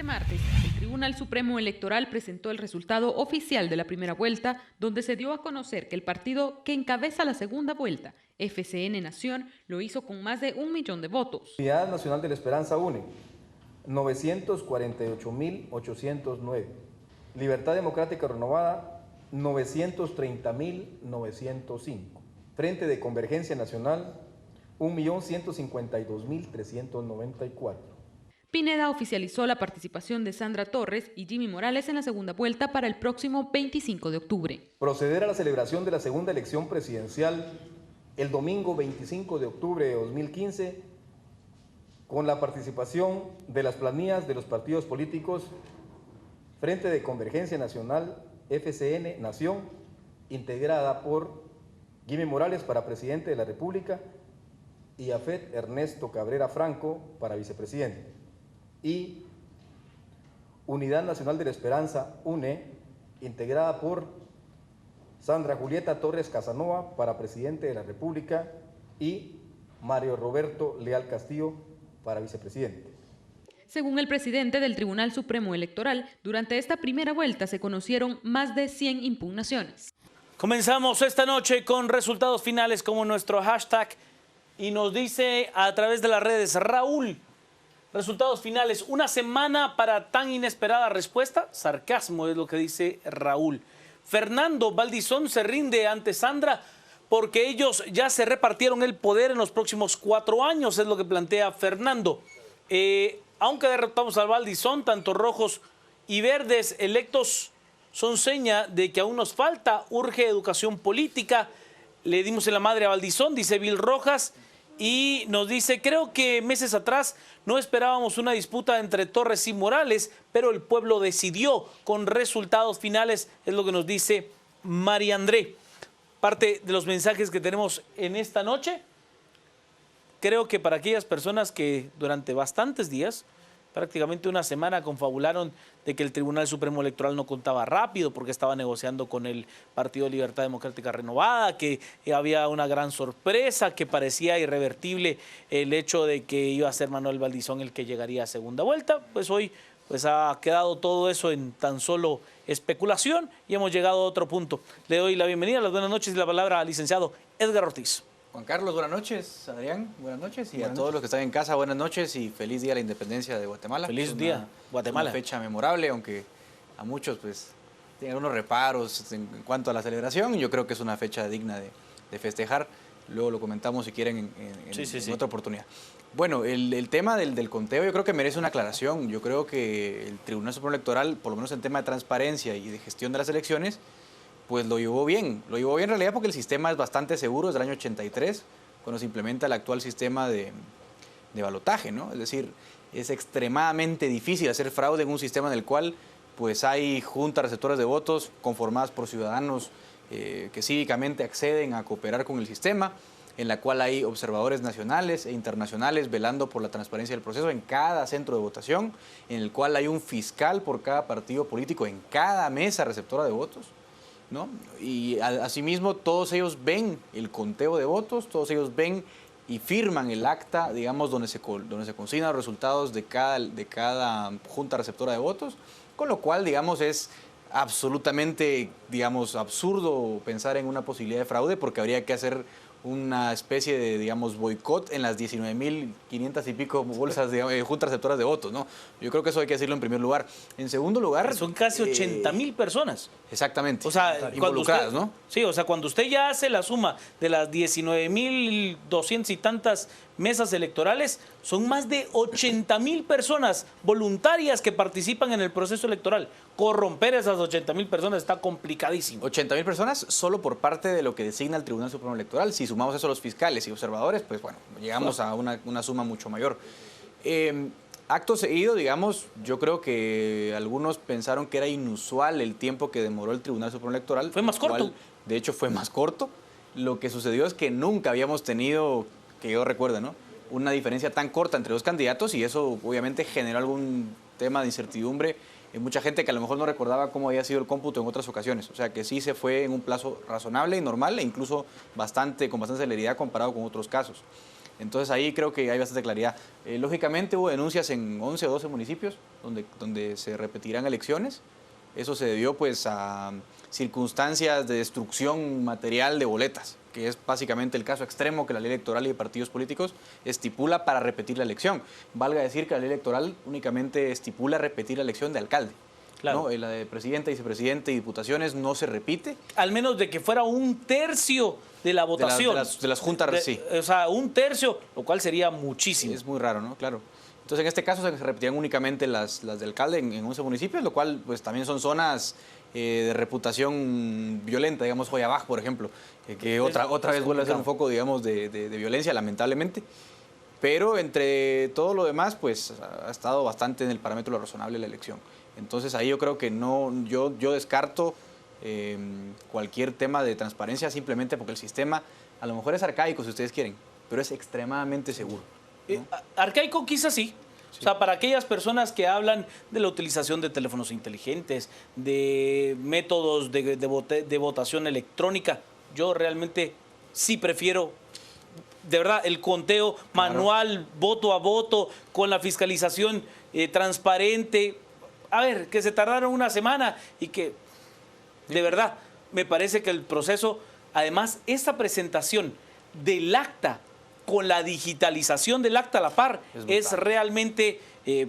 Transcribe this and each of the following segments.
Este martes, el Tribunal Supremo Electoral presentó el resultado oficial de la primera vuelta, donde se dio a conocer que el partido que encabeza la segunda vuelta, FCN Nación, lo hizo con más de 1 millón de votos. Unidad Nacional de la Esperanza UNE, 948.809. Libertad Democrática Renovada, 930.905. Frente de Convergencia Nacional, 1.152.394. Pineda oficializó la participación de Sandra Torres y Jimmy Morales en la segunda vuelta para el próximo 25 de octubre. Proceder a la celebración de la segunda elección presidencial el domingo 25 de octubre de 2015 con la participación de las planillas de los partidos políticos Frente de Convergencia Nacional, FCN Nación, integrada por Jimmy Morales para presidente de la República y Afet Ernesto Cabrera Franco para vicepresidente, y Unidad Nacional de la Esperanza, UNE, integrada por Sandra Julieta Torres Casanova para presidente de la República y Mario Roberto Leal Castillo para vicepresidente. Según el presidente del Tribunal Supremo Electoral, durante esta primera vuelta se conocieron más de 100 impugnaciones. Comenzamos esta noche con resultados finales como nuestro hashtag y nos dice a través de las redes, Raúl, resultados finales, una semana para tan inesperada respuesta, sarcasmo es lo que dice Raúl. Fernando Valdizón se rinde ante Sandra porque ellos ya se repartieron el poder en los próximos 4 años, es lo que plantea Fernando. Aunque derrotamos al Valdizón, tanto rojos y verdes electos son seña de que aún nos falta, urge educación política. Le dimos en la madre a Valdizón, dice Bill Rojas, y nos dice, creo que meses atrás no esperábamos una disputa entre Torres y Morales, pero el pueblo decidió con resultados finales, es lo que nos dice María André. Parte de los mensajes que tenemos en esta noche, creo que para aquellas personas que durante bastantes días, prácticamente una semana, confabularon de que el Tribunal Supremo Electoral no contaba rápido porque estaba negociando con el Partido Libertad Democrática Renovada, que había una gran sorpresa, que parecía irrevertible el hecho de que iba a ser Manuel Valdizón el que llegaría a segunda vuelta. Pues hoy ha quedado todo eso en tan solo especulación y hemos llegado a otro punto. Le doy la bienvenida, las buenas noches y la palabra al licenciado Edgar Ortiz. Juan Carlos, buenas noches. Adrián, buenas noches. Y a todos los que están en casa, buenas noches y feliz Día de la Independencia de Guatemala. Feliz día, Guatemala. Una fecha memorable, aunque a muchos pues tienen unos reparos en cuanto a la celebración. Yo creo que es una fecha digna de festejar. Luego lo comentamos si quieren en otra oportunidad. Bueno, el tema del conteo yo creo que merece una aclaración. Yo creo que el Tribunal Supremo Electoral, por lo menos en tema de transparencia y de gestión de las elecciones, pues lo llevó bien. Lo llevó bien en realidad porque el sistema es bastante seguro, es del año 83, cuando se implementa el actual sistema de balotaje, ¿no? Es decir, es extremadamente difícil hacer fraude en un sistema en el cual pues hay juntas receptoras de votos conformadas por ciudadanos que cívicamente acceden a cooperar con el sistema, en la cual hay observadores nacionales e internacionales velando por la transparencia del proceso en cada centro de votación, en el cual hay un fiscal por cada partido político en cada mesa receptora de votos, ¿no? Y asimismo todos ellos ven el conteo de votos, todos ellos ven y firman el acta, digamos, donde se consignan los resultados de cada junta receptora de votos, con lo cual, digamos, es absolutamente, digamos, absurdo pensar en una posibilidad de fraude porque habría que hacer una especie de, digamos, boicot en las 19.500 y pico bolsas de juntas receptoras de votos, ¿no? Yo creo que eso hay que decirlo en primer lugar. En segundo lugar... Son casi 80.000 personas. Exactamente. O sea, involucradas, ¿no? Sí, o sea, cuando usted ya hace la suma de las 19.200 y tantas mesas electorales, son más de 80.000 personas voluntarias que participan en el proceso electoral. Corromper esas 80.000 personas está complicadísimo. 80.000 personas solo por parte de lo que designa el Tribunal Supremo Electoral. Si sumamos eso a los fiscales y observadores, pues bueno, llegamos a una suma mucho mayor. Acto seguido, digamos, yo creo que algunos pensaron que era inusual el tiempo que demoró el Tribunal Supremo Electoral. Fue más corto. De hecho, fue más corto. Lo que sucedió es que nunca habíamos tenido, que yo recuerde, ¿no?, una diferencia tan corta entre dos candidatos y eso obviamente generó algún tema de incertidumbre en mucha gente que a lo mejor no recordaba cómo había sido el cómputo en otras ocasiones. O sea que sí se fue en un plazo razonable y normal e incluso con bastante celeridad comparado con otros casos. Entonces ahí creo que hay bastante claridad. Lógicamente hubo denuncias en 11 o 12 municipios donde se repetirán elecciones. Eso se debió pues a circunstancias de destrucción material de boletas, que es básicamente el caso extremo que la ley electoral y de partidos políticos estipula para repetir la elección. Valga decir que la ley electoral únicamente estipula repetir la elección de alcalde. Claro. ¿No? La de presidente, vicepresidente y diputaciones no se repite. Al menos de que fuera 1/3 de la votación. De las juntas, sí. O sea, 1/3, lo cual sería muchísimo. Es muy raro, ¿no? Claro. Entonces, en este caso se repetían únicamente las de alcalde en 11 municipios, lo cual pues también son zonas de reputación violenta, digamos, Joyabaj, por ejemplo, que otra vez vuelve a ser un foco, digamos, de violencia, lamentablemente. Pero entre todo lo demás, pues ha estado bastante en el parámetro de lo razonable la elección. Entonces ahí yo creo que yo descarto cualquier tema de transparencia simplemente porque el sistema a lo mejor es arcaico si ustedes quieren, pero es extremadamente seguro, ¿no? Arcaico quizás sí. Sí. O sea, para aquellas personas que hablan de la utilización de teléfonos inteligentes, de métodos de votación electrónica, yo realmente sí prefiero, de verdad, el conteo manual, voto a voto, con la fiscalización transparente. A ver, que se tardaron una semana y que, de verdad, me parece que el proceso, además, esta presentación del acta con la digitalización del acta a la par es realmente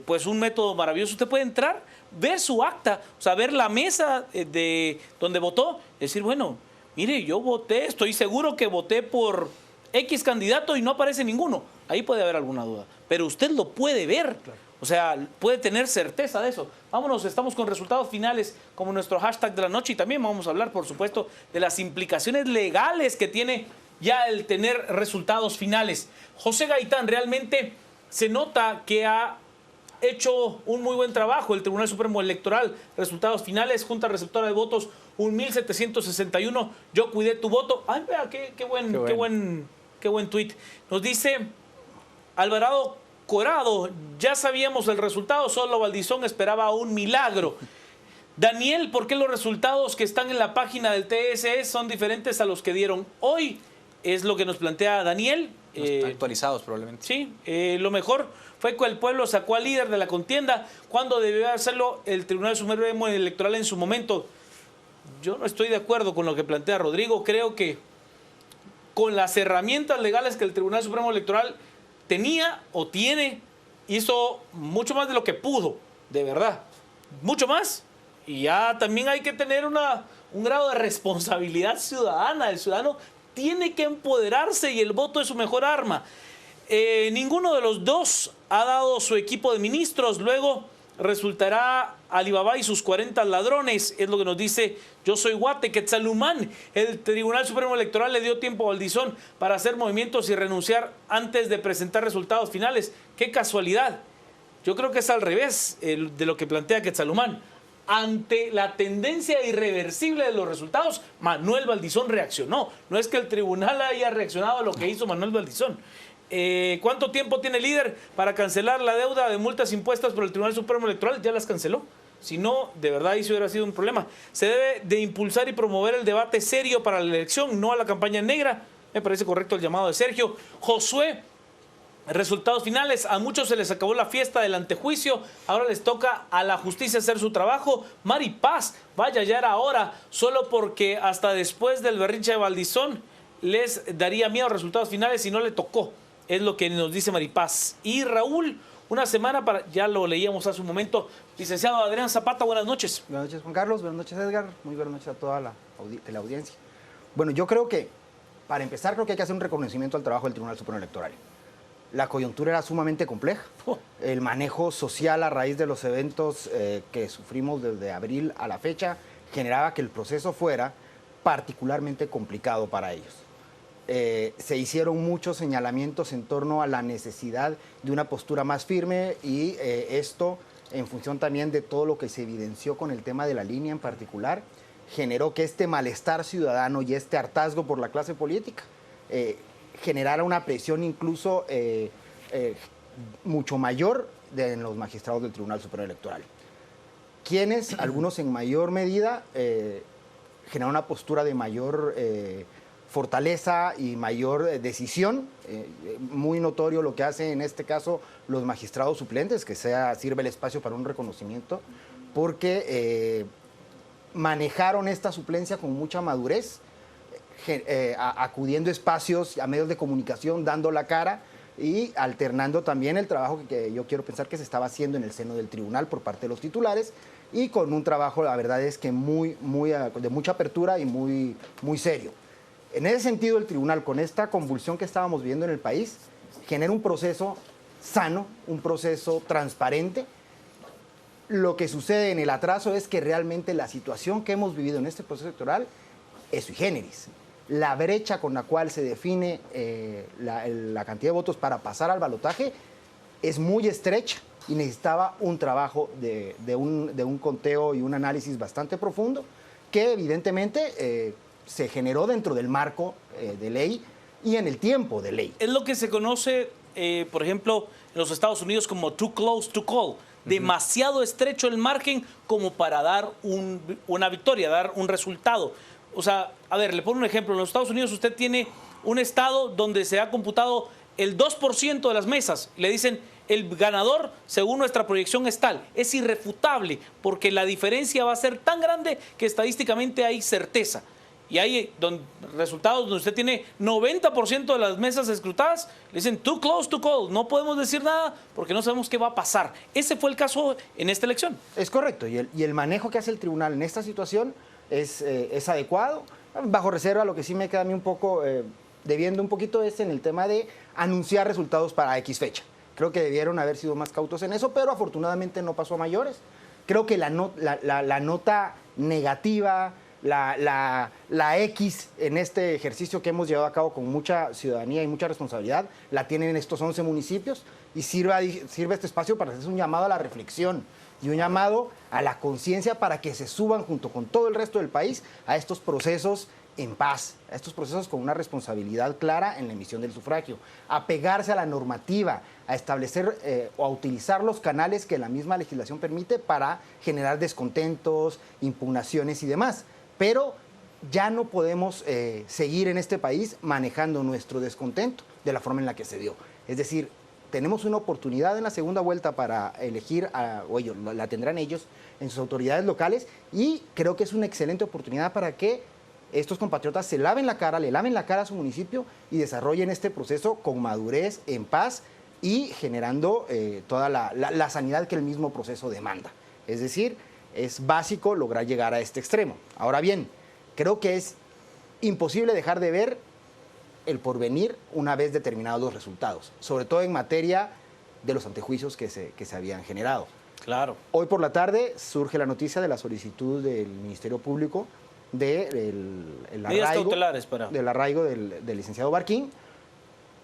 pues un método maravilloso. Usted puede entrar, ver su acta, o sea, ver la mesa de donde votó, decir, bueno, mire, yo voté, estoy seguro que voté por X candidato y no aparece ninguno. Ahí puede haber alguna duda, pero usted lo puede ver. Claro. O sea, puede tener certeza de eso. Vámonos, estamos con resultados finales como nuestro hashtag de la noche y también vamos a hablar, por supuesto, de las implicaciones legales que tiene ya el tener resultados finales. José Gaitán, realmente se nota que ha hecho un muy buen trabajo el Tribunal Supremo Electoral. Resultados finales, Junta Receptora de Votos, 1.761. Yo cuidé tu voto. Ay, vea, qué buen tuit. Nos dice Alvarado Corado, ya sabíamos el resultado, solo Valdizón esperaba un milagro. Daniel, ¿por qué los resultados que están en la página del TSE son diferentes a los que dieron hoy? Es lo que nos plantea Daniel. No están actualizados probablemente. Sí, lo mejor fue que el pueblo sacó al líder de la contienda cuando debió hacerlo el Tribunal Supremo Electoral en su momento. Yo no estoy de acuerdo con lo que plantea Rodrigo. Creo que con las herramientas legales que el Tribunal Supremo Electoral tenía o tiene, hizo mucho más de lo que pudo, de verdad. Mucho más. Y ya también hay que tener un grado de responsabilidad ciudadana. El ciudadano tiene que empoderarse y el voto es su mejor arma. Ninguno de los dos ha dado su equipo de ministros. Luego resultará Alibaba y sus 40 ladrones, es lo que nos dice Yo Soy Guate. Quetzalumán, el Tribunal Supremo Electoral le dio tiempo a Valdizón para hacer movimientos y renunciar antes de presentar resultados finales. ¡Qué casualidad! Yo creo que es al revés de lo que plantea Quetzalumán. Ante la tendencia irreversible de los resultados, Manuel Valdizón reaccionó. No es que el tribunal haya reaccionado a lo que hizo Manuel Valdizón. ¿Cuánto tiempo tiene el líder para cancelar la deuda de multas impuestas por el Tribunal Supremo Electoral? Ya las canceló. Si no, de verdad, eso hubiera sido un problema. Se debe de impulsar y promover el debate serio para la elección, no a la campaña negra. Me parece correcto el llamado de Sergio. Josué, resultados finales. A muchos se les acabó la fiesta del antejuicio. Ahora les toca a la justicia hacer su trabajo. Mari Paz, vaya, ya era hora. Solo porque hasta después del berrinche de Valdizón les daría miedo resultados finales y no le tocó. Es lo que nos dice Maripaz. Y Raúl, una semana para, ya lo leíamos hace un momento. Licenciado Adrián Zapata, buenas noches. Buenas noches, Juan Carlos. Buenas noches, Edgar. Muy buenas noches a toda la audiencia. Bueno, yo creo que, para empezar, creo que hay que hacer un reconocimiento al trabajo del Tribunal Supremo Electoral. La coyuntura era sumamente compleja. El manejo social a raíz de los eventos que sufrimos desde abril a la fecha generaba que el proceso fuera particularmente complicado para ellos. Se hicieron muchos señalamientos en torno a la necesidad de una postura más firme y esto, en función también de todo lo que se evidenció con el tema de la línea en particular, generó que este malestar ciudadano y este hartazgo por la clase política generara una presión incluso mucho mayor en los magistrados del Tribunal Supremo Electoral. Quienes, algunos en mayor medida, generaron una postura de mayor fortaleza y mayor decisión. Muy notorio lo que hacen en este caso los magistrados suplentes, que sirve el espacio para un reconocimiento, porque manejaron esta suplencia con mucha madurez, acudiendo a espacios, a medios de comunicación, dando la cara y alternando también el trabajo que yo quiero pensar que se estaba haciendo en el seno del tribunal por parte de los titulares, y con un trabajo, la verdad es que de mucha apertura y muy serio. En ese sentido, el tribunal, con esta convulsión que estábamos viviendo en el país, genera un proceso sano, un proceso transparente. Lo que sucede en el atraso es que realmente la situación que hemos vivido en este proceso electoral es sui generis. La brecha con la cual se define la cantidad de votos para pasar al balotaje es muy estrecha y necesitaba un trabajo de un conteo y un análisis bastante profundo que evidentemente se generó dentro del marco de ley y en el tiempo de ley. Es lo que se conoce, por ejemplo, en los Estados Unidos como too close to call. Demasiado estrecho el margen como para dar una victoria, dar un resultado. O sea, a ver, le pongo un ejemplo. En los Estados Unidos usted tiene un estado donde se ha computado el 2% de las mesas. Le dicen, el ganador, según nuestra proyección, es tal. Es irrefutable, porque la diferencia va a ser tan grande que estadísticamente hay certeza. Y hay resultados donde usted tiene 90% de las mesas escrutadas, le dicen too close to call, no podemos decir nada porque no sabemos qué va a pasar. Ese fue el caso en esta elección. Es correcto, y el manejo que hace el tribunal en esta situación es adecuado. Bajo reserva, lo que sí me queda a mí un poco debiendo un poquito es en el tema de anunciar resultados para X fecha. Creo que debieron haber sido más cautos en eso, pero afortunadamente no pasó a mayores. Creo que la nota negativa, la X en este ejercicio que hemos llevado a cabo con mucha ciudadanía y mucha responsabilidad, la tienen estos 11 municipios, y sirve este espacio para hacer un llamado a la reflexión y un llamado a la conciencia para que se suban junto con todo el resto del país a estos procesos en paz, a estos procesos con una responsabilidad clara en la emisión del sufragio, a pegarse a la normativa, a establecer o a utilizar los canales que la misma legislación permite para generar descontentos, impugnaciones y demás. Pero ya no podemos seguir en este país manejando nuestro descontento de la forma en la que se dio. Es decir, tenemos una oportunidad en la segunda vuelta para elegir, o ellos, la tendrán ellos en sus autoridades locales, y creo que es una excelente oportunidad para que estos compatriotas se laven la cara, le laven la cara a su municipio y desarrollen este proceso con madurez, en paz y generando toda la sanidad que el mismo proceso demanda. Es decir, es básico lograr llegar a este extremo. Ahora bien, creo que es imposible dejar de ver el porvenir una vez determinados los resultados, sobre todo en materia de los antejuicios que se habían generado. Claro. Hoy por la tarde surge la noticia de la solicitud del Ministerio Público del arraigo del licenciado Barquín,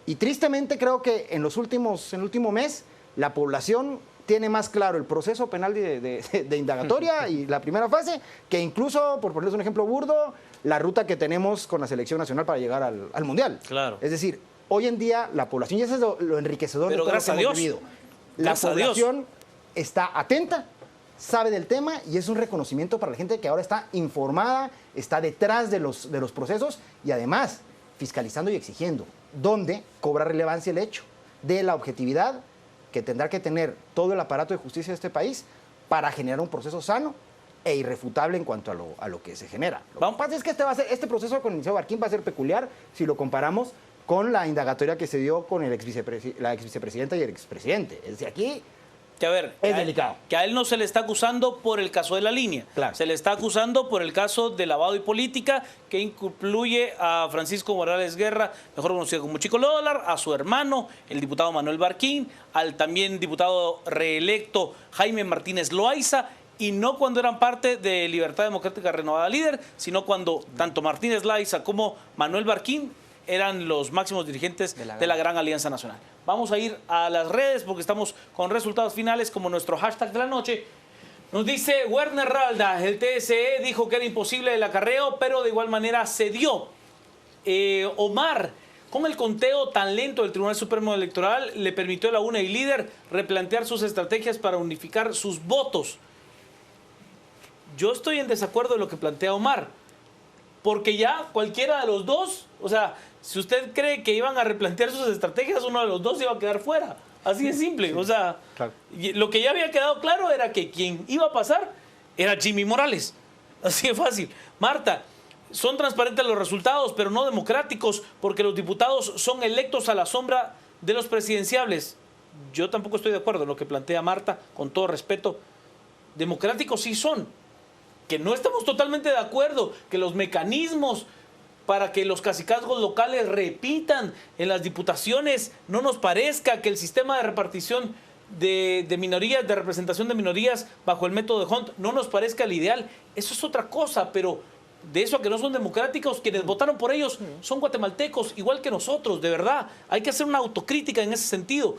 y tristemente creo que en el último mes la población tiene más claro el proceso penal de indagatoria y la primera fase, que incluso, por ponerles un ejemplo burdo, la ruta que tenemos con la selección nacional para llegar al Mundial. Claro. Es decir, hoy en día la población, y eso es lo enriquecedor de todo lo que hemos vivido, la población está atenta, sabe del tema, y es un reconocimiento para la gente que ahora está informada, está detrás de los procesos y además fiscalizando y exigiendo, donde cobra relevancia el hecho de la objetividad que tendrá que tener todo el aparato de justicia de este país para generar un proceso sano e irrefutable en cuanto a lo que se genera. Lo que pasa es que este proceso con el licenciado Barquín va a ser peculiar si lo comparamos con la indagatoria que se dio con la exvicepresidenta y el expresidente. Es decir, aquí que a ver, es delicado. Que a él no se le está acusando por el caso de la línea. Claro. Se le está acusando por el caso de lavado y política que incluye a Francisco Morales Guerra, mejor conocido como Chico Dólar, a su hermano, el diputado Manuel Barquín, al también diputado reelecto Jaime Martínez Loaiza, y no cuando eran parte de Libertad Democrática Renovada Líder, sino cuando tanto Martínez Loaiza como Manuel Barquín eran los máximos dirigentes de la Gran Alianza Nacional. Vamos a ir a las redes porque estamos con resultados finales como nuestro hashtag de la noche. Nos dice Werner Ralda, el TSE dijo que era imposible el acarreo, pero de igual manera se dio. Omar, con el conteo tan lento del Tribunal Supremo Electoral, le permitió a la UNE y Líder replantear sus estrategias para unificar sus votos. Yo estoy en desacuerdo de lo que plantea Omar. porque ya cualquiera de los dos, o sea, si usted cree que iban a replantear sus estrategias, uno de los dos iba a quedar fuera. Así de simple. O sea, claro. Lo que ya había quedado claro era que quien iba a pasar era Jimmy Morales. Así de fácil. Marta, son transparentes los resultados, pero no democráticos, porque los diputados son electos a la sombra de los presidenciables. Yo tampoco estoy de acuerdo en lo que plantea Marta, con todo respeto. Democráticos sí son. Que no estamos totalmente de acuerdo, que los mecanismos para que los cacicazgos locales repitan en las diputaciones no nos parezca, que el sistema de repartición de minorías, de representación de minorías bajo el método de Hunt no nos parezca el ideal. Eso es otra cosa, pero de eso a que no son democráticos, quienes votaron por ellos son guatemaltecos, igual que nosotros, de verdad. Hay que hacer una autocrítica en ese sentido.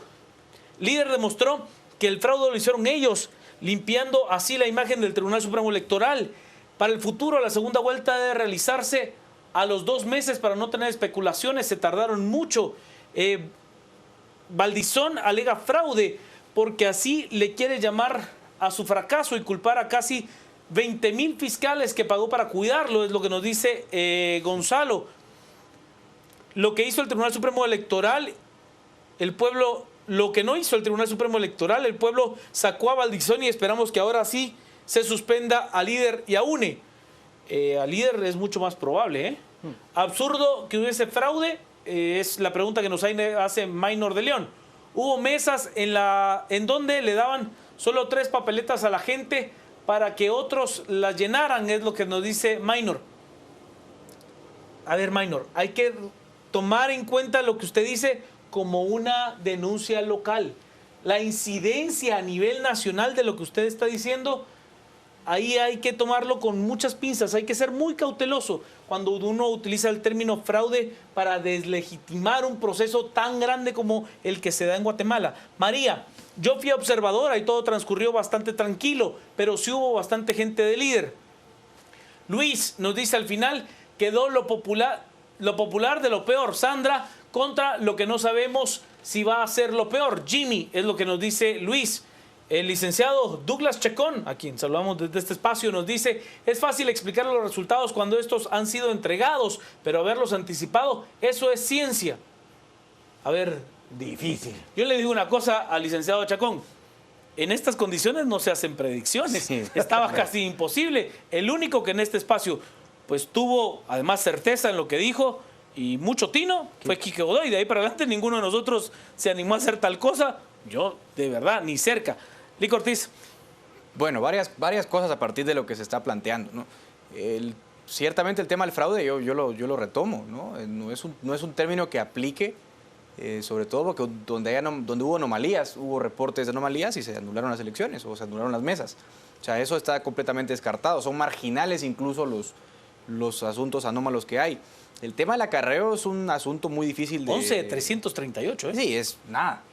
Líder demostró que el fraude lo hicieron ellos, limpiando así la imagen del Tribunal Supremo Electoral. Para el futuro, la segunda vuelta debe realizarse a los 2 meses para no tener especulaciones. Se tardaron mucho. Valdizón alega fraude porque así le quiere llamar a su fracaso y culpar a casi 20,000 fiscales que pagó para cuidarlo, es lo que nos dice Gonzalo. Lo que hizo el Tribunal Supremo Electoral, el pueblo, lo que no hizo el Tribunal Supremo Electoral, el pueblo sacó a Valdizón y esperamos que ahora sí se suspenda a Líder y a UNE. A Líder es mucho más probable. Absurdo que hubiese fraude, es la pregunta que nos hace Minor de León. Hubo mesas en donde le daban solo 3 papeletas a la gente para que otros las llenaran, es lo que nos dice Minor. A ver, Minor, hay que tomar en cuenta lo que usted dice como una denuncia local. La incidencia a nivel nacional de lo que usted está diciendo, ahí hay que tomarlo con muchas pinzas, hay que ser muy cauteloso cuando uno utiliza el término fraude para deslegitimar un proceso tan grande como el que se da en Guatemala. María, yo fui observadora y todo transcurrió bastante tranquilo, pero sí hubo bastante gente de Líder. Luis nos dice al final, quedó lo popular de lo peor. Sandra, contra lo que no sabemos si va a ser lo peor. Jimmy, es lo que nos dice Luis. El licenciado Douglas Chacón, a quien saludamos desde este espacio, nos dice, es fácil explicar los resultados cuando estos han sido entregados, pero haberlos anticipado, eso es ciencia. A ver, difícil. Yo le digo una cosa al licenciado Chacón, en estas condiciones no se hacen predicciones, estaba casi imposible. El único que en este espacio pues tuvo además certeza en lo que dijo y mucho tino fue Quique Godoy. De ahí para adelante ninguno de nosotros se animó a hacer tal cosa. Yo, de verdad, ni cerca. Lic Ortiz. Bueno, varias cosas a partir de lo que se está planteando, ¿no? Ciertamente el tema del fraude yo lo retomo, ¿no? No es un término que aplique, sobre todo porque donde hubo anomalías, hubo reportes de anomalías y se anularon las elecciones o se anularon las mesas. O sea, eso está completamente descartado. Son marginales incluso los asuntos anómalos que hay. El tema del acarreo es un asunto muy difícil de... 11 de 338, ¿eh? Sí, es nada,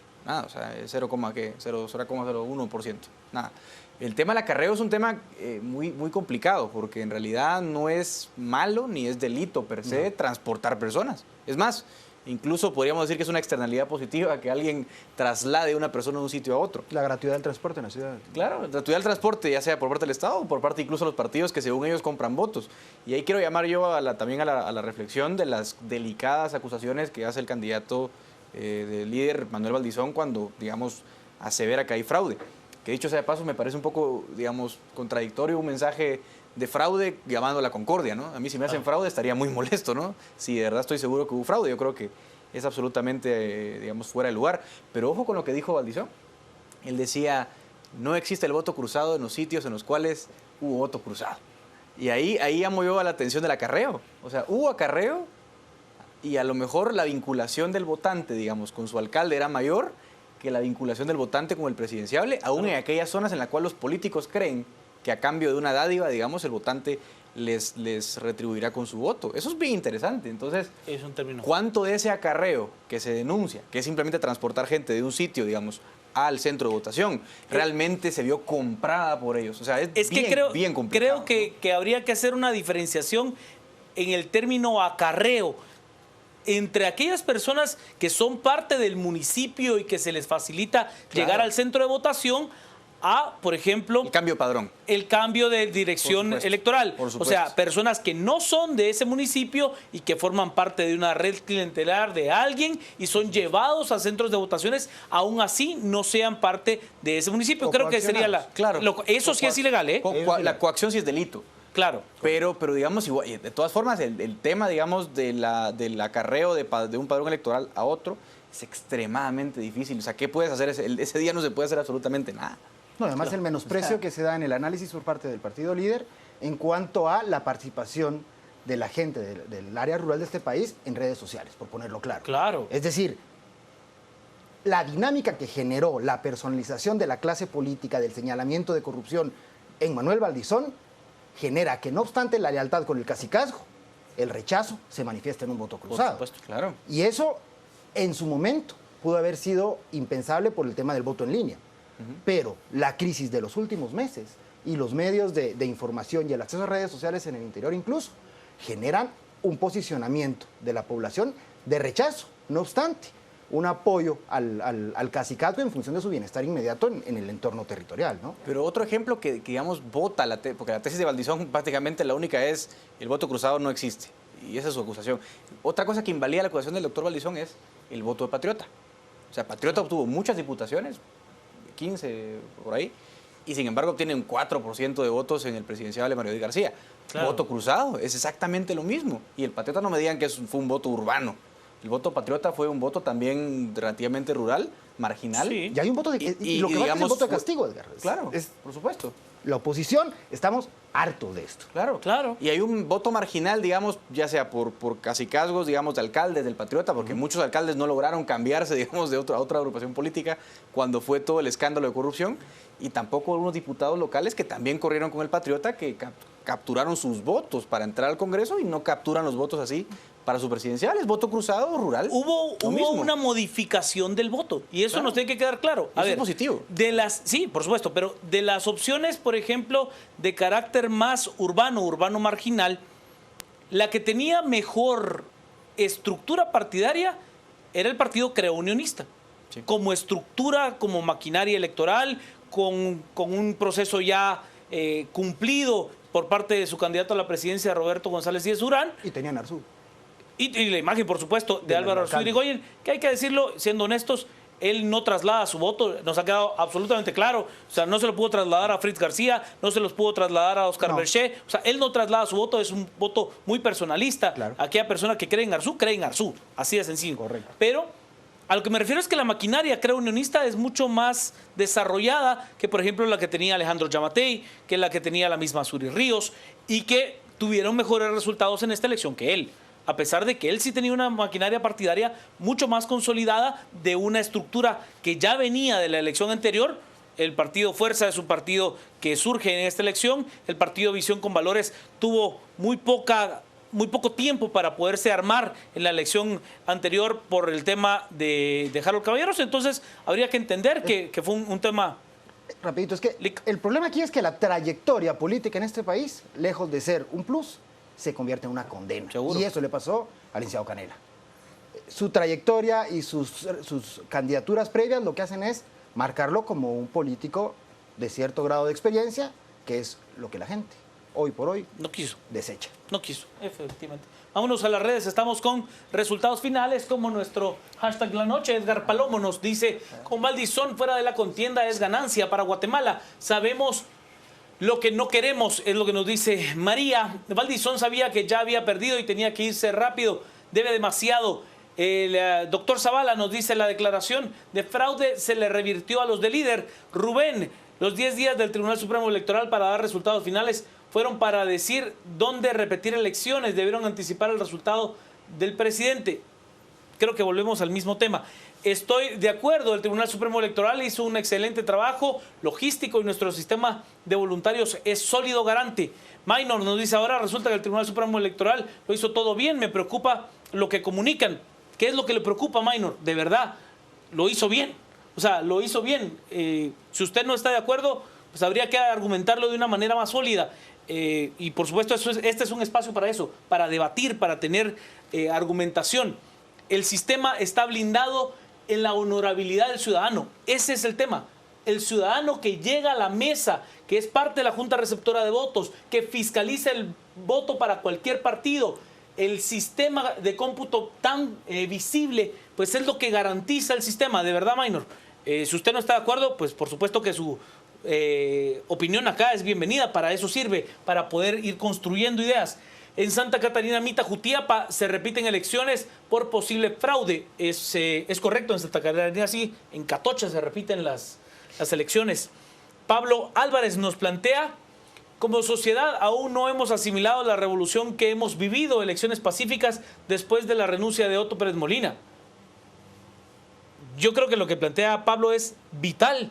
o sea, es 0,01%, nada. El tema del acarreo es un tema muy complicado, porque en realidad no es malo ni es delito per se transportar personas. Es más, incluso podríamos decir que es una externalidad positiva que alguien traslade a una persona de un sitio a otro. La gratuidad del transporte en la ciudad. Claro, la gratuidad del transporte, ya sea por parte del Estado o por parte incluso de los partidos que según ellos compran votos. Y ahí quiero llamar yo también a la reflexión de las delicadas acusaciones que hace el candidato del Líder, Manuel Valdizón, cuando, digamos, asevera que hay fraude. Que dicho sea de paso, me parece un poco, digamos, contradictorio un mensaje de fraude llamando a la concordia, ¿no? A mí si me hacen fraude estaría muy molesto, ¿no? Si de verdad estoy seguro que hubo fraude, yo creo que es absolutamente, digamos, fuera de lugar. Pero ojo con lo que dijo Valdizón. Él decía, no existe el voto cruzado en los sitios en los cuales hubo voto cruzado. Y ahí llamó yo a la atención del acarreo. O sea, hubo acarreo y a lo mejor la vinculación del votante, digamos, con su alcalde era mayor que la vinculación del votante con el presidenciable, aún en aquellas zonas en las cuales los políticos creen que a cambio de una dádiva, digamos, el votante les retribuirá con su voto. Eso es bien interesante. Entonces, es un término. ¿Cuánto de ese acarreo que se denuncia, que es simplemente transportar gente de un sitio, digamos, al centro de votación, realmente se vio comprada por ellos? O sea, es bien, bien complicado. Creo que habría que hacer una diferenciación en el término acarreo entre aquellas personas que son parte del municipio y que se les facilita llegar al centro de votación, a, por ejemplo, El cambio de padrón. el cambio de dirección electoral. por O supuesto. sea, personas que no son de ese municipio y que forman parte de una red clientelar de alguien y son llevados a centros de votaciones, aún así no sean parte de ese municipio. O Creo que sería la... Claro. Eso sí es ilegal, ¿eh? La coacción sí es delito. Claro. Pero digamos, igual, de todas formas, el tema, digamos, del acarreo de un padrón electoral a otro es extremadamente difícil. O sea, ¿qué puedes hacer? Ese día no se puede hacer absolutamente nada. No, además el menosprecio que se da en el análisis por parte del partido líder en cuanto a la participación de la gente del área rural de este país en redes sociales, por ponerlo claro. Claro. Es decir, la dinámica que generó la personalización de la clase política, del señalamiento de corrupción en Manuel Valdizón, genera que no obstante la lealtad con el cacicazgo, el rechazo se manifiesta en un voto cruzado. Por supuesto, claro. Y eso en su momento pudo haber sido impensable por el tema del voto en línea. Pero la crisis de los últimos meses y los medios de información y el acceso a redes sociales en el interior incluso generan un posicionamiento de la población de rechazo. No obstante, un apoyo al cacicazgo en función de su bienestar inmediato en el entorno territorial, ¿no? Pero otro ejemplo que digamos, vota, porque la tesis de Valdizón prácticamente la única es el voto cruzado no existe. Y esa es su acusación. Otra cosa que invalida la acusación del doctor Valdizón es el voto de Patriota. O sea, Patriota obtuvo muchas diputaciones, 15 por ahí, y sin embargo obtiene un 4% de votos en el presidencial de Mario Díaz García. Claro. Voto cruzado, es exactamente lo mismo. Y el Patriota no me digan que fue un voto urbano. El voto Patriota fue un voto también relativamente rural, marginal. Sí. Y hay un voto de... Y lo que va a es el voto de castigo, Edgar. Claro, por supuesto. La oposición, estamos hartos de esto. Claro, Claro. Y hay un voto marginal, digamos, ya sea por cacicazgos, digamos, de alcaldes del Patriota, porque muchos alcaldes no lograron cambiarse, digamos, a otra agrupación política cuando fue todo el escándalo de corrupción, y tampoco unos diputados locales que también corrieron con el Patriota, que capturaron sus votos para entrar al Congreso y no capturan los votos así para su presidencial. Es voto cruzado, rural. Hubo lo mismo. una modificación del voto y eso nos tiene que quedar claro. Eso es positivo. Sí, por supuesto, pero de las opciones, por ejemplo, de carácter más urbano marginal, la que tenía mejor estructura partidaria era el partido Creo Unionista. Sí. Como estructura, como maquinaria electoral, con un proceso ya cumplido por parte de su candidato a la presidencia, Roberto González Díez Durán. Y tenían Arzú. Y la imagen, por supuesto, de Del Álvaro Arzú alcalde. Irigoyen, que hay que decirlo, siendo honestos, él no traslada su voto, nos ha quedado absolutamente claro. O sea, no se lo pudo trasladar a Fritz García, no se los pudo trasladar a Oscar Berché. O sea, él no traslada su voto, es un voto muy personalista. Claro. Aquella persona que cree en Arzú, así de sencillo. Correcto. Pero a lo que me refiero es que la maquinaria, creo, unionista es mucho más desarrollada que, por ejemplo, la que tenía Alejandro Yamatei, que la que tenía la misma Suri Ríos, y que tuvieron mejores resultados en esta elección que él. A pesar de que él sí tenía una maquinaria partidaria mucho más consolidada de una estructura que ya venía de la elección anterior. El partido Fuerza es un partido que surge en esta elección. El partido Visión con Valores tuvo muy poco tiempo para poderse armar en la elección anterior por el tema de Harold Caballeros. Entonces habría que entender que fue un tema... Rapidito, es que el problema aquí es que la trayectoria política en este país, lejos de ser un plus, se convierte en una condena. Seguro. Y eso le pasó al licenciado Canela. Su trayectoria y sus candidaturas previas lo que hacen es marcarlo como un político de cierto grado de experiencia, que es lo que la gente, hoy por hoy, No quiso. desecha. No quiso, efectivamente. Vámonos a las redes, estamos con resultados finales, como nuestro hashtag de la noche. Edgar Palomo nos dice, con Valdizón fuera de la contienda es ganancia para Guatemala. Sabemos lo que no queremos, es lo que nos dice María. Valdizón sabía que ya había perdido y tenía que irse rápido, debe demasiado. El doctor Zavala nos dice la declaración de fraude se le revirtió a los de líder. Rubén, los 10 días del Tribunal Supremo Electoral para dar resultados finales fueron para decir dónde repetir elecciones, debieron anticipar el resultado del presidente. Creo que volvemos al mismo tema. Estoy de acuerdo, el Tribunal Supremo Electoral hizo un excelente trabajo logístico y nuestro sistema de voluntarios es sólido garante. Minor nos dice ahora, resulta que el Tribunal Supremo Electoral lo hizo todo bien, me preocupa lo que comunican. ¿Qué es lo que le preocupa, Minor? De verdad, lo hizo bien. O sea, lo hizo bien. Si usted no está de acuerdo, pues habría que argumentarlo de una manera más sólida. Y por supuesto, este es un espacio para eso, para debatir, para tener argumentación. El sistema está blindado en la honorabilidad del ciudadano. Ese es el tema. el ciudadano que llega a la mesa, que es parte de la Junta Receptora de Votos, que fiscaliza el voto para cualquier partido, el sistema de cómputo tan visible, pues es lo que garantiza el sistema, de verdad, Maynor. Si usted no está de acuerdo, pues por supuesto que su opinión acá es bienvenida, para eso sirve, para poder ir construyendo ideas. En Santa Catarina Mita, Jutiapa, se repiten elecciones por posible fraude. Es correcto, en Santa Catarina sí, en Catocha se repiten las elecciones. Pablo Álvarez nos plantea: como sociedad aún no hemos asimilado la revolución que hemos vivido, elecciones pacíficas después de la renuncia de Otto Pérez Molina. Yo creo que lo que plantea Pablo es vital.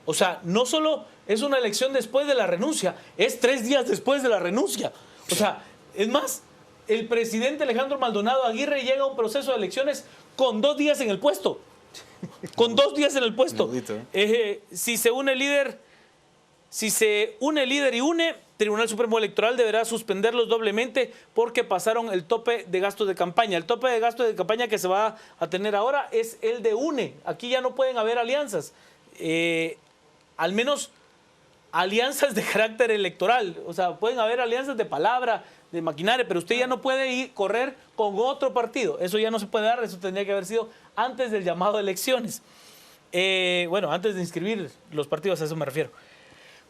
O sea, no solo es una elección después de la renuncia, es 3 días después de la renuncia. O sea, es más, el presidente Alejandro Maldonado Aguirre llega a un proceso de elecciones con 2 días en el puesto. Con 2 días en el puesto. Si se une el líder y une, Tribunal Supremo Electoral deberá suspenderlos doblemente porque pasaron el tope de gastos de campaña. El tope de gastos de campaña que se va a tener ahora es el de UNE. Aquí ya no pueden haber alianzas. Al menos alianzas de carácter electoral. O sea, pueden haber alianzas de palabra, de maquinaria, pero usted ya no puede correr con otro partido. Eso ya no se puede dar, eso tendría que haber sido antes del llamado a elecciones. Bueno, antes de inscribir los partidos, a eso me refiero.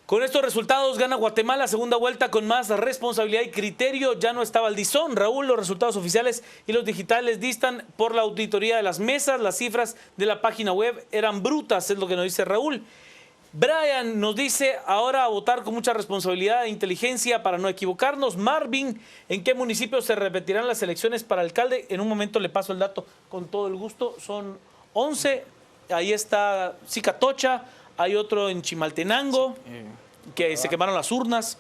Con estos resultados gana Guatemala segunda vuelta con más responsabilidad y criterio. Ya no está Valdizón. Raúl, los resultados oficiales y los digitales distan por la auditoría de las mesas. Las cifras de la página web eran brutas, es lo que nos dice Raúl. Brian nos dice: ahora a votar con mucha responsabilidad e inteligencia para no equivocarnos. Marvin: ¿en qué municipios se repetirán las elecciones para alcalde? En un momento le paso el dato con todo el gusto. Son 11. Ahí está Cicatocha. Hay otro en Chimaltenango, que se quemaron las urnas.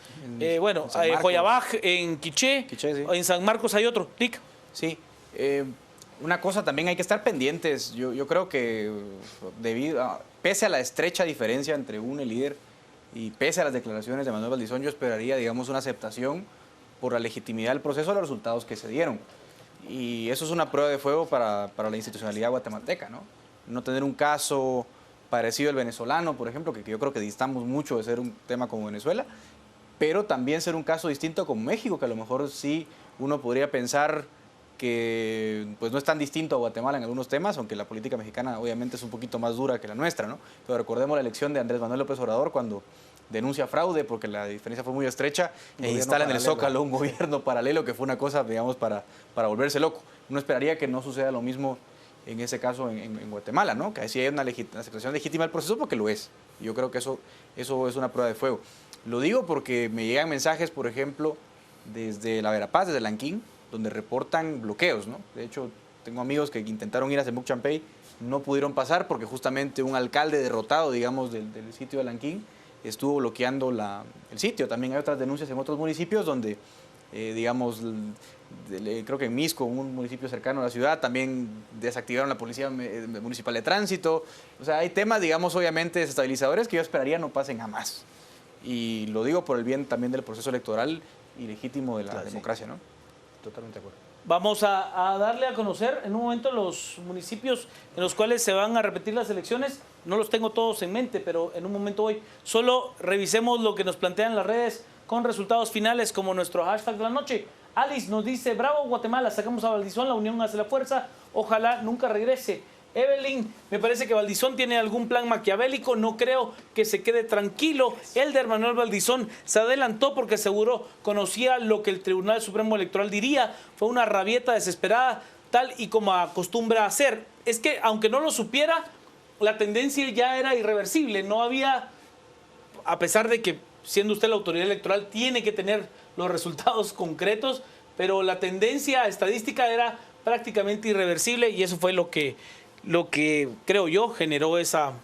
Bueno, Joyabaj, en Quiché, sí. En San Marcos hay otro. Rick. Sí. Una cosa también hay que estar pendientes. Yo creo que pese a la estrecha diferencia entre UNE líder y pese a las declaraciones de Manuel Valdizón, yo esperaría, digamos, una aceptación por la legitimidad del proceso de los resultados que se dieron. Y eso es una prueba de fuego para la institucionalidad guatemalteca, ¿no? No tener un caso parecido al venezolano, por ejemplo, que yo creo que distamos mucho de ser un tema como Venezuela, pero también ser un caso distinto como México, que a lo mejor sí uno podría pensar que pues no es tan distinto a Guatemala en algunos temas, aunque la política mexicana obviamente es un poquito más dura que la nuestra, ¿no? Pero recordemos la elección de Andrés Manuel López Obrador cuando denuncia fraude porque la diferencia fue muy estrecha e instala en el Zócalo un gobierno paralelo que fue una cosa, digamos, para volverse loco. Uno esperaría que no suceda lo mismo en ese caso en Guatemala, ¿no? Que sí hay una aceptación legítima del proceso porque lo es. Yo creo que eso es una prueba de fuego. Lo digo porque me llegan mensajes, por ejemplo, desde la Verapaz, desde Lanquín, donde reportan bloqueos, ¿no? De hecho, tengo amigos que intentaron ir a Semuc Champey, no pudieron pasar porque justamente un alcalde derrotado, digamos, del sitio de Lanquín estuvo bloqueando el sitio. También hay otras denuncias en otros municipios donde, digamos, creo que en Misco, un municipio cercano a la ciudad, también desactivaron la policía municipal de tránsito. O sea, hay temas, digamos, obviamente desestabilizadores que yo esperaría no pasen jamás. Y lo digo por el bien también del proceso electoral y legítimo de la democracia, ¿no? Totalmente de acuerdo. Vamos a darle a conocer en un momento los municipios en los cuales se van a repetir las elecciones. No los tengo todos en mente, pero en un momento voy. Solo revisemos lo que nos plantean las redes con resultados finales como nuestro hashtag de la noche. Alice nos dice: bravo Guatemala, sacamos a Valdizón, la unión hace la fuerza, ojalá nunca regrese. Evelyn: me parece que Valdizón tiene algún plan maquiavélico, no creo que se quede tranquilo. Elder Manuel Valdizón se adelantó porque seguro conocía lo que el Tribunal Supremo Electoral diría. Fue una rabieta desesperada, tal y como acostumbra hacer. Es que aunque no lo supiera, la tendencia ya era irreversible. No había, a pesar de que siendo usted la autoridad electoral tiene que tener los resultados concretos, pero la tendencia estadística era prácticamente irreversible y eso fue lo que creo yo generó esa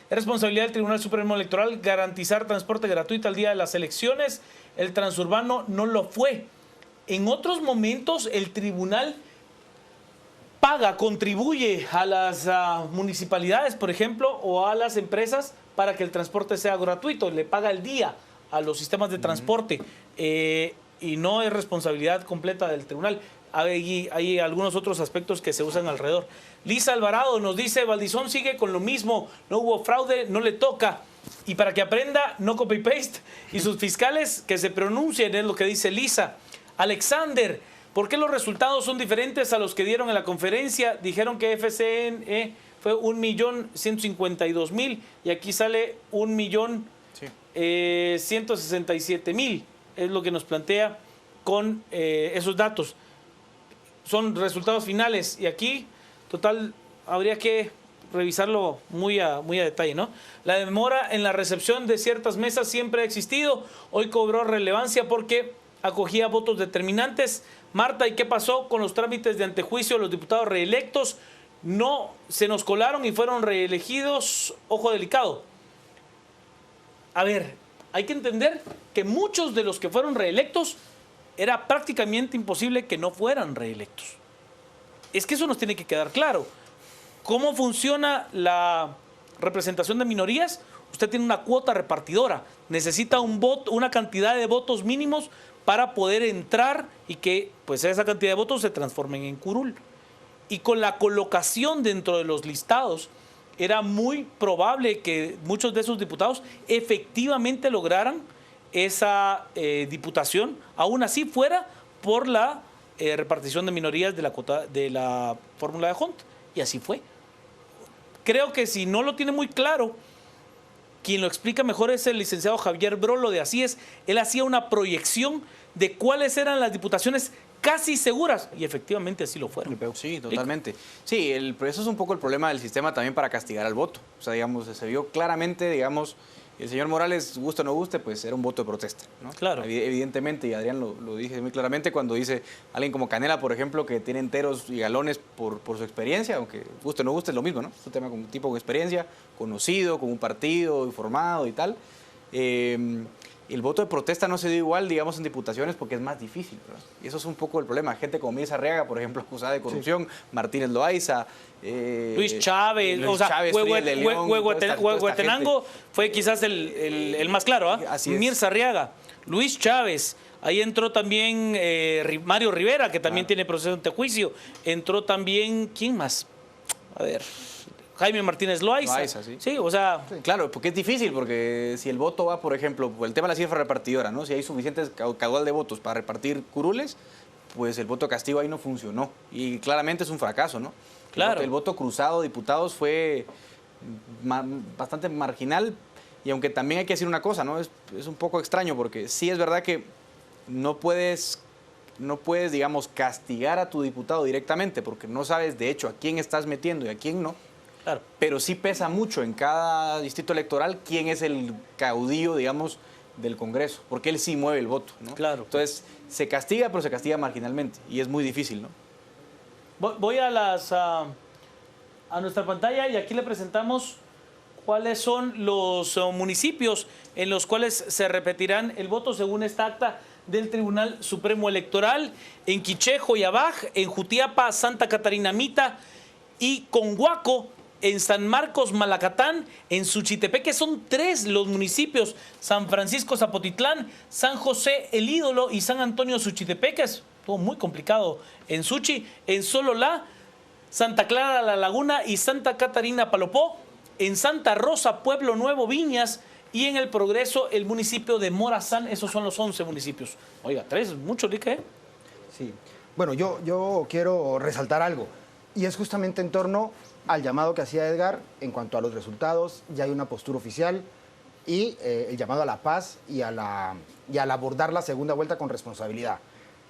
responsabilidad del Tribunal Supremo Electoral, garantizar transporte gratuito al día de las elecciones. El transurbano no lo fue. En otros momentos el tribunal contribuye a las municipalidades, por ejemplo, o a las empresas para que el transporte sea gratuito, le paga el día a los sistemas de transporte y no es responsabilidad completa del tribunal. hay algunos otros aspectos que se usan alrededor. Lisa Alvarado nos dice, Valdizón sigue con lo mismo, no hubo fraude, no le toca. Y para que aprenda, no copy-paste. Y sus fiscales que se pronuncien, es lo que dice Lisa. Alexander, ¿por qué los resultados son diferentes a los que dieron en la conferencia? Dijeron que FCN fue 1.152.000 y aquí sale 1.167.000. Es lo que nos plantea con esos datos. Son resultados finales y aquí, total, habría que revisarlo muy a detalle, ¿no? La demora en la recepción de ciertas mesas siempre ha existido. Hoy cobró relevancia porque acogía votos determinantes. Marta, ¿y qué pasó con los trámites de antejuicio de los diputados reelectos? No se nos colaron y fueron reelegidos. Ojo delicado. A ver, hay que entender que muchos de los que fueron reelectos era prácticamente imposible que no fueran reelectos. Es que eso nos tiene que quedar claro. ¿Cómo funciona la representación de minorías? Usted tiene una cuota repartidora. Necesita una cantidad de votos mínimos para poder entrar y que pues esa cantidad de votos se transformen en curul. Y con la colocación dentro de los listados, era muy probable que muchos de esos diputados efectivamente lograran esa diputación, aún así fuera por la repartición de minorías de la cuota de la fórmula de Hunt. Y así fue. Creo que si no lo tiene muy claro, quien lo explica mejor es el licenciado Javier Brolo de Así Es. Él hacía una proyección de cuáles eran las diputaciones casi seguras y efectivamente así lo fueron. Sí, totalmente. Sí, eso es un poco el problema del sistema también para castigar al voto. O sea, digamos, se vio claramente, digamos, el señor Morales, guste o no guste, pues era un voto de protesta, ¿no? Claro. Evidentemente, y Adrián lo dije muy claramente cuando dice alguien como Canela, por ejemplo, que tiene enteros y galones por su experiencia, aunque guste o no guste, es lo mismo, ¿no? Es un tema con un tipo con experiencia, conocido, con un partido, informado y tal. El voto de protesta no se dio igual, digamos, en diputaciones porque es más difícil, ¿verdad? Y eso es un poco el problema. Gente como Mirza Arriaga, por ejemplo, acusada de corrupción, sí. Martínez Loaiza, Luis Chávez, Huehuetenango fue quizás el más claro, ¿ah? Mirza Arriaga, Luis Chávez, ahí entró también Mario Rivera, que también tiene proceso de antejuicio, entró también, ¿quién más? A ver... Jaime Martínez Loaiza. Sí, o sea... Sí, claro, porque es difícil, porque si el voto va, por ejemplo, el tema de la cifra repartidora, ¿no? Si hay suficientes caudal de votos para repartir curules, pues el voto de castigo ahí no funcionó. Y claramente es un fracaso, ¿no? Claro. El voto cruzado de diputados fue bastante marginal, y aunque también hay que decir una cosa, ¿no? Es un poco extraño, porque sí es verdad que no puedes, digamos, castigar a tu diputado directamente, porque no sabes, de hecho, a quién estás metiendo y a quién no. Claro. Pero sí pesa mucho en cada distrito electoral quién es el caudillo, digamos, del Congreso, porque él sí mueve el voto, ¿no? Claro. Entonces, se castiga, pero se castiga marginalmente, y es muy difícil, ¿no? Voy a nuestra pantalla y aquí le presentamos cuáles son los municipios en los cuales se repetirán el voto según esta acta del Tribunal Supremo Electoral. En Quiché, Joyabaj, en Jutiapa, Santa Catarina Mita y Conguaco, en San Marcos, Malacatán, en Suchitepeque. Son 3 los municipios: San Francisco, Zapotitlán, San José, El Ídolo y San Antonio, Suchitepeque. Es todo muy complicado en Suchi. En Sololá, Santa Clara, La Laguna y Santa Catarina, Palopó. En Santa Rosa, Pueblo Nuevo, Viñas. Y en El Progreso, el municipio de Morazán. Esos son los 11 municipios. Oiga, 3, mucho, Lica, ¿eh? Sí. Bueno, yo quiero resaltar algo. Y es justamente en torno al llamado que hacía Edgar en cuanto a los resultados. Ya hay una postura oficial y el llamado a la paz y al abordar la segunda vuelta con responsabilidad.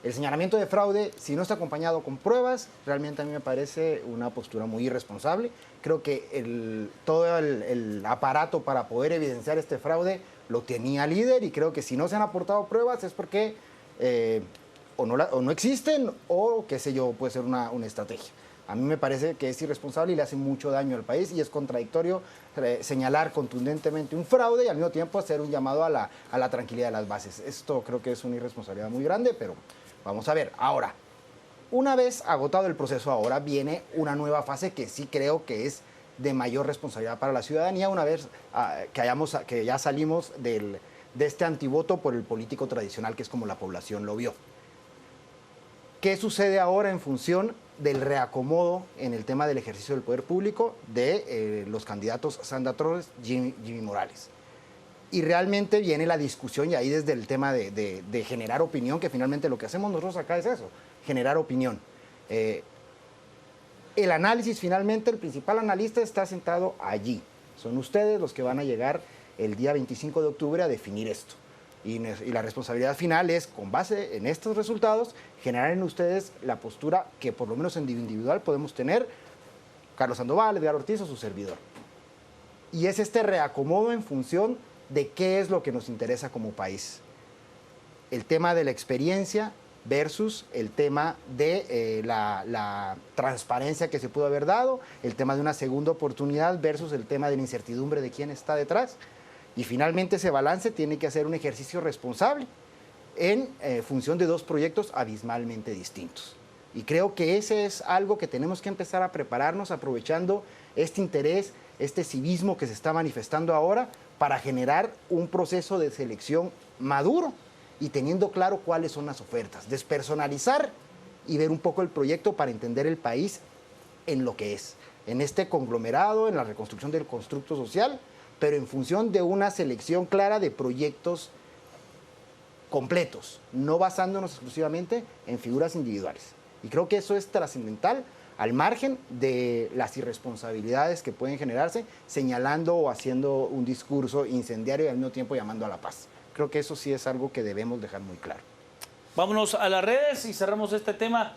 El señalamiento de fraude, si no está acompañado con pruebas, realmente a mí me parece una postura muy irresponsable. Creo que todo el aparato para poder evidenciar este fraude lo tenía líder, y creo que si no se han aportado pruebas es porque o no existen, o qué sé yo, puede ser una estrategia. A mí me parece que es irresponsable y le hace mucho daño al país, y es contradictorio señalar contundentemente un fraude y al mismo tiempo hacer un llamado a la tranquilidad de las bases. Esto creo que es una irresponsabilidad muy grande, pero vamos a ver. Ahora, una vez agotado el proceso, ahora viene una nueva fase que sí creo que es de mayor responsabilidad para la ciudadanía, una vez que ya salimos de este antivoto por el político tradicional, que es como la población lo vio. ¿Qué sucede ahora en función del reacomodo en el tema del ejercicio del poder público de los candidatos Sandra Torres, Jimmy Morales? Y realmente viene la discusión, y ahí desde el tema de generar opinión, que finalmente lo que hacemos nosotros acá es eso, generar opinión. El análisis, finalmente, el principal analista está sentado allí. Son ustedes los que van a llegar el día 25 de octubre a definir esto. Y la responsabilidad final es, con base en estos resultados, generar en ustedes la postura que por lo menos en individual podemos tener Carlos Sandoval, Edgar Ortiz o su servidor. Y es este reacomodo en función de qué es lo que nos interesa como país. El tema de la experiencia versus el tema de la transparencia que se pudo haber dado, el tema de una segunda oportunidad versus el tema de la incertidumbre de quién está detrás. Y finalmente ese balance tiene que hacer un ejercicio responsable en función de dos proyectos abismalmente distintos. Y creo que ese es algo que tenemos que empezar a prepararnos aprovechando este interés, este civismo que se está manifestando ahora para generar un proceso de selección maduro y teniendo claro cuáles son las ofertas. Despersonalizar y ver un poco el proyecto para entender el país en lo que es, en este conglomerado, en la reconstrucción del constructo social, pero en función de una selección clara de proyectos completos, no basándonos exclusivamente en figuras individuales. Y creo que eso es trascendental al margen de las irresponsabilidades que pueden generarse señalando o haciendo un discurso incendiario y al mismo tiempo llamando a la paz. Creo que eso sí es algo que debemos dejar muy claro. Vámonos a las redes y cerramos este tema,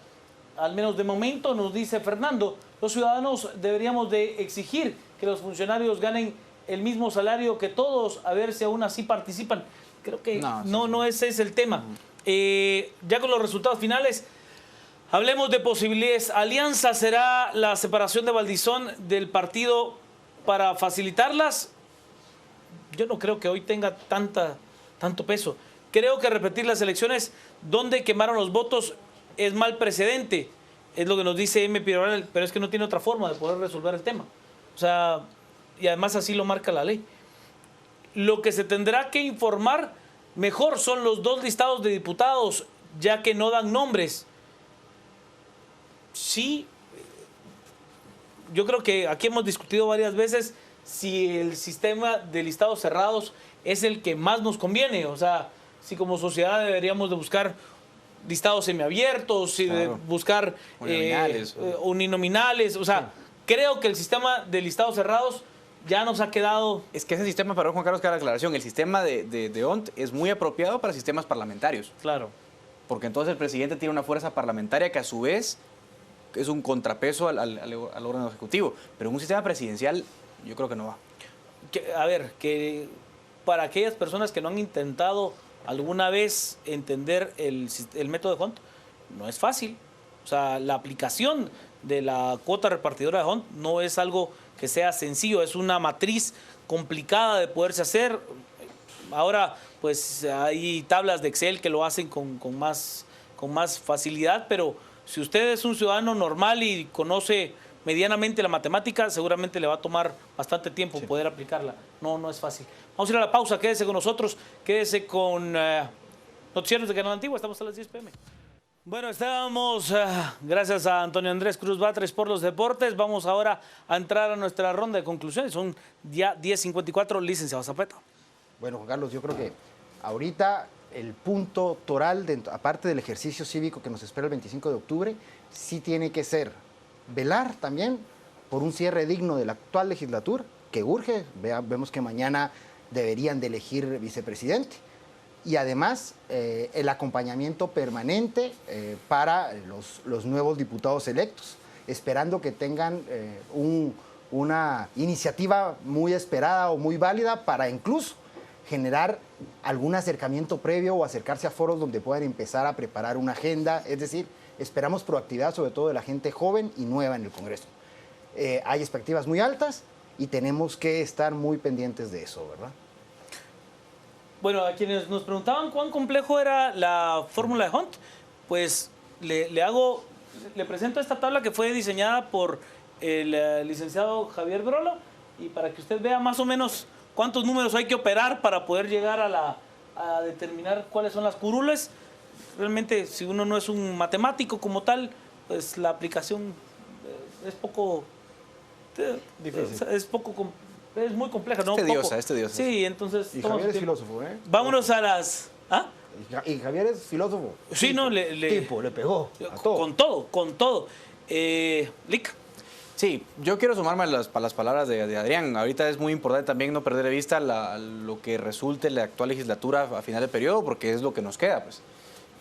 al menos de momento. Nos dice Fernando, los ciudadanos deberíamos de exigir que los funcionarios ganen el mismo salario que todos, a ver si aún así participan. Creo que no ese es el tema. Ya con los resultados finales, hablemos de posibilidades. ¿Alianza será la separación de Valdizón del partido para facilitarlas? Yo no creo que hoy tenga tanto peso. Creo que repetir las elecciones donde quemaron los votos es mal precedente. Es lo que nos dice M. Piroral, pero es que no tiene otra forma de poder resolver el tema. O sea, y además así lo marca la ley. Lo que se tendrá que informar mejor son los dos listados de diputados, ya que no dan nombres. Sí, yo creo que aquí hemos discutido varias veces si el sistema de listados cerrados es el que más nos conviene. O sea, si como sociedad deberíamos de buscar listados semiabiertos, si de buscar uninominales. O sea, creo que el sistema de listados cerrados ya nos ha quedado... Es que ese sistema, para Juan Carlos, que haga la aclaración, el sistema de ONT es muy apropiado para sistemas parlamentarios. Claro. Porque entonces el presidente tiene una fuerza parlamentaria que a su vez es un contrapeso al órgano ejecutivo. Pero en un sistema presidencial yo creo que no va. A ver, que para aquellas personas que no han intentado alguna vez entender el método de Hunt, no es fácil. O sea, la aplicación de la cuota repartidora de Hunt no es algo que sea sencillo, es una matriz complicada de poderse hacer. Ahora, pues hay tablas de Excel que lo hacen con más facilidad, pero si usted es un ciudadano normal y conoce medianamente la matemática, seguramente le va a tomar bastante tiempo poder aplicarla. No es fácil. Vamos a ir a la pausa, quédese con nosotros, quédese con Noticieros de Canal Antiguo, estamos a las 10 p.m. Bueno, estábamos, gracias a Antonio Andrés Cruz Batres por los deportes. Vamos ahora a entrar a nuestra ronda de conclusiones. Son ya 10:54, licenciado Zapeta. Bueno, Juan Carlos, yo creo que ahorita el punto toral, aparte del ejercicio cívico que nos espera el 25 de octubre, sí tiene que ser velar también por un cierre digno de la actual legislatura, que urge. Vemos que mañana deberían de elegir vicepresidente. Y además el acompañamiento permanente para los nuevos diputados electos, esperando que tengan una iniciativa muy esperada o muy válida para incluso generar algún acercamiento previo o acercarse a foros donde puedan empezar a preparar una agenda. Es decir, esperamos proactividad sobre todo de la gente joven y nueva en el Congreso. Hay expectativas muy altas y tenemos que estar muy pendientes de eso, ¿verdad? Bueno, a quienes nos preguntaban cuán complejo era la fórmula de Hunt, pues le presento esta tabla que fue diseñada por el licenciado Javier Grolo, y para que usted vea más o menos cuántos números hay que operar para poder llegar a determinar cuáles son las curules. realmente si uno no es un matemático como tal, pues la aplicación es poco... Difícil. Es muy compleja, ¿no? Es tediosa. Sí, entonces... Y Javier es filósofo, ¿eh? Vámonos a las... ¿Ah? Y Javier es filósofo. Sí, no, le pegó a todo. Con todo. Lick. Sí, yo quiero sumarme a las palabras de Adrián. Ahorita es muy importante también no perder de vista lo que resulte la actual legislatura a final de periodo, porque es lo que nos queda, pues.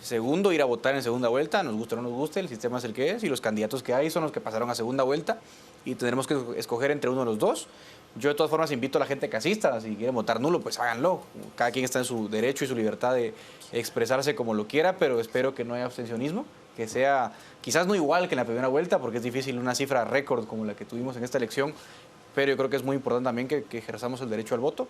Segundo, ir a votar en segunda vuelta, nos guste o no nos guste, el sistema es el que es y los candidatos que hay son los que pasaron a segunda vuelta y tendremos que escoger entre uno de los dos. Yo de todas formas invito a la gente casista, si quieren votar nulo, pues háganlo. Cada quien está en su derecho y su libertad de expresarse como lo quiera, pero espero que no haya abstencionismo, que sea quizás no igual que en la primera vuelta, porque es difícil una cifra récord como la que tuvimos en esta elección, pero yo creo que es muy importante también que ejerzamos el derecho al voto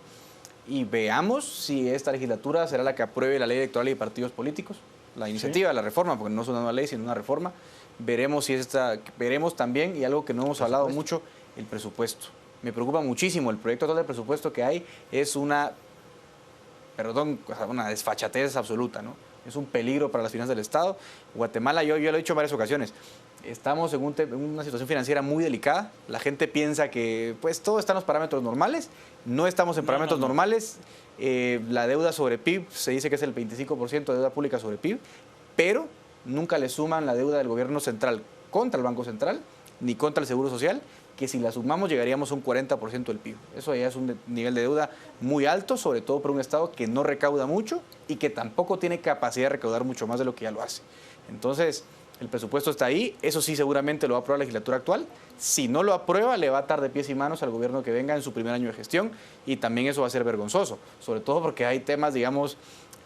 y veamos si esta legislatura será la que apruebe la ley electoral y partidos políticos, la iniciativa, sí, la reforma, porque no es una nueva ley, sino una reforma. Veremos si veremos también, y algo que no hemos hablado mucho, el presupuesto. Me preocupa muchísimo, el proyecto total de presupuesto que hay es una desfachatez absoluta, ¿no? Es un peligro para las finanzas del Estado. Guatemala, yo lo he dicho en varias ocasiones, estamos en una situación financiera muy delicada. La gente piensa que pues todo está en los parámetros normales. No estamos en parámetros normales. La deuda sobre PIB se dice que es el 25% de deuda pública sobre PIB, pero nunca le suman la deuda del gobierno central contra el Banco Central ni contra el Seguro Social, que si la sumamos llegaríamos a un 40% del PIB. Eso ya es un nivel de deuda muy alto, sobre todo para un Estado que no recauda mucho y que tampoco tiene capacidad de recaudar mucho más de lo que ya lo hace. Entonces, el presupuesto está ahí, eso sí seguramente lo va a aprobar la legislatura actual. Si no lo aprueba, le va a atar de pies y manos al gobierno que venga en su primer año de gestión y también eso va a ser vergonzoso, sobre todo porque hay temas, digamos,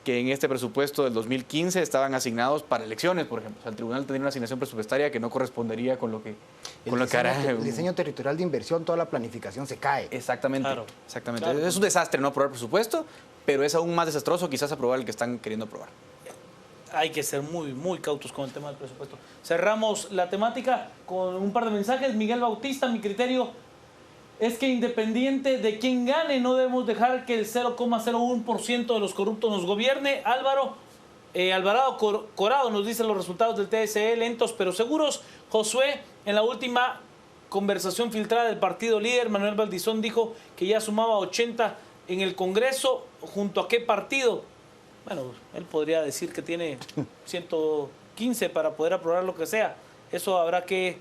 que en este presupuesto del 2015 estaban asignados para elecciones, por ejemplo. O sea, el tribunal tendría una asignación presupuestaria que no correspondería con lo que hará. El diseño territorial de inversión, toda la planificación se cae. Exactamente, Claro. exactamente. Claro. Es un desastre no aprobar presupuesto, pero es aún más desastroso quizás aprobar el que están queriendo aprobar. Hay que ser muy, muy cautos con el tema del presupuesto. Cerramos la temática con un par de mensajes. Miguel Bautista, mi criterio es que independiente de quién gane, no debemos dejar que el 0,01% de los corruptos nos gobierne. Alvarado Corado nos dice los resultados del TSE, lentos pero seguros. Josué, en la última conversación filtrada del partido líder, Manuel Valdizón dijo que ya sumaba 80 en el Congreso. ¿Junto a qué partido? Bueno, él podría decir que tiene 115 para poder aprobar lo que sea. Eso habrá que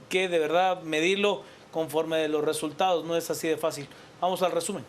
de verdad medirlo conforme de los resultados. No es así de fácil. Vamos al resumen.